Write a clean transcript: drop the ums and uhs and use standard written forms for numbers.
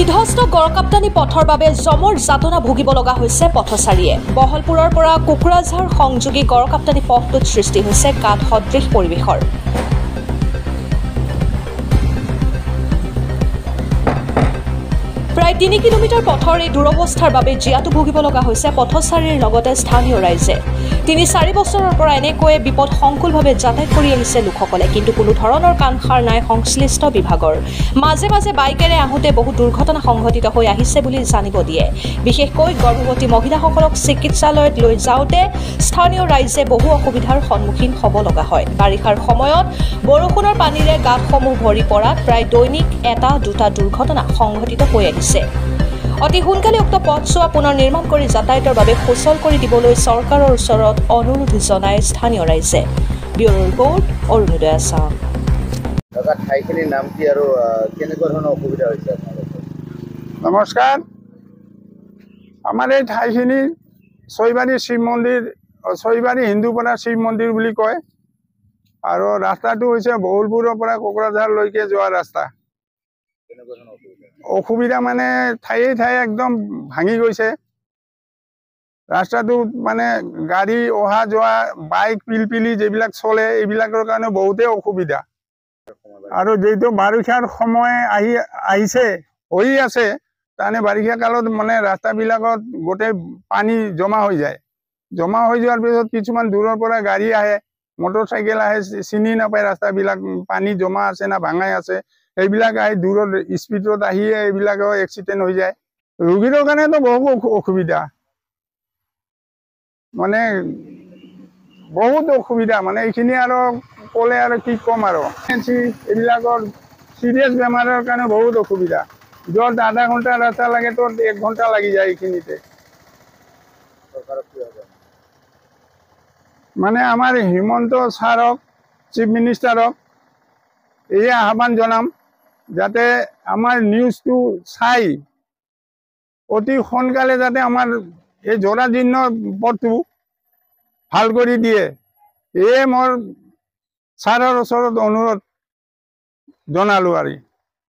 বিধ্বস্ত গড়কাপ্তানি পথৰ বাবে জমৰ যাতনা ভুগিব লগা হৈছে পথচাৰীয়ে। বহলপুৰৰ পৰা কোকৰাঝাৰ সংযোগী গড়কাপ্তানি পথটোত সৃষ্টি হৈছে গাঁত সদৃশ পৰিৱেশৰ। প্ৰায় ৩ কিলোমিটাৰ পথৰ এই দুৰৱস্থাৰ বাবে জিয়াটো ভুগিব লগা হৈছে পথচাৰীৰ লগতে স্থানীয় ৰাইজে। ৩-৪ বছৰৰ পৰা এনেকৈয়ে বিপদ সংকুলভাৱে যাতায়াত কৰি আহিছে লোকসকলে, কিন্তু কোনো ধৰণৰ কাণসাৰ নাই সংশ্লিষ্ট বিভাগৰ। মাজে মাজে বাইকেৰে আহোঁতে বহু দুৰ্ঘটনা সংঘটিত হৈ আহিছে বুলি জানিব দিয়ে। বিশেষকৈ গৰ্ভৱতী মহিলাসকলক চিকিৎসালয়ত লৈ যাওঁতে স্থানীয় ৰাইজে বহু অসুবিধাৰ সন্মুখীন হ'ব লগা হয়। বাৰিষাৰ সময়ত বৰষুণৰ পানীৰে গাঁতসমূহ ভৰি পৰাত প্ৰায় দৈনিক ১-২টা দুৰ্ঘটনা সংঘটিত হৈ আহিছে। অতি সোনকালে উক্ত পথছোৱা পুনৰ নিৰ্মাণ কৰি যাতায়াতৰ বাবে সুচল কৰি দিবলৈ চৰকাৰৰ ওচৰত অনুৰোধ জনায় স্থানীয় ৰাইজে। Bureau' report, Arunodoi Assam. ঠাইখিনিৰ নাম কি আৰু কেনেকুৱা ধৰণৰ অসুবিধা হৈছে আপোনালোকৰ? নমস্কাৰ। আমাৰ এই ঠাইখিনি ছয়বাৰী শিৱ মন্দিৰ, ছয়বাৰী হিন্দুপাৰা শিৱ মন্দিৰ বুলি কয়, আৰু ৰাস্তাটো হৈছে বহলপুৰৰ পৰা কোকৰাঝাৰলৈকে যোৱা ৰাস্তা। অসুবিধা মানে ঠায়ে ঠায়ে একদম ভাঙি গৈছে। ৰাস্তাটো মানে গাড়ী অহা যোৱা, বাইক পিলপিলি যিবিলাক চলে এইবিলাকৰ কাৰণে বহুতেই অসুবিধা। আৰু যিহেতু বাৰিষাৰ সময় আহিছে হৈ আছে, তাৰমানে বাৰিষা কালত মানে ৰাস্তাবিলাকত গোটেই পানী জমা হৈ যায়। জমা হৈ যোৱাৰ পিছত কিছুমান দূৰৰ পৰা গাড়ী আহে, মটৰ চাইকেল আহে, চিনি নাপায় ৰাস্তাবিলাক পানী জমা আছে না ভাঙাই আছে। এইবিলাক আহি দূৰত স্পীডত আহিয়ে এইবিলাকৰ এক্সিডেণ্ট হৈ যায়। ৰোগীৰ কাৰণেতো বহু অসুবিধা, মানে বহুত অসুবিধা। মানে এইখিনি আৰু ক'লে আৰু কি ক'ম আৰু। এইবিলাকৰ চিৰিয়াছ বেমাৰৰ কাৰণে বহুত অসুবিধা। য'ত আধা ঘণ্টা ৰাস্তা লাগে ত'ত 1 ঘণ্টা লাগি যায় এইখিনিতে। মানে আমাৰ হিমন্ত ছাৰক, চিফ মিনিষ্টাৰক এয়ে আহ্বান জনাম, যাতে আমাৰ নিউজটো চাই অতি সোনকালে যাতে আমাৰ এই জৰাজীৰ্ণ পথটো ভাল কৰি দিয়ে, এয়ে মোৰ ছাৰৰ ওচৰত অনুৰোধ জনালোঁ আৰু।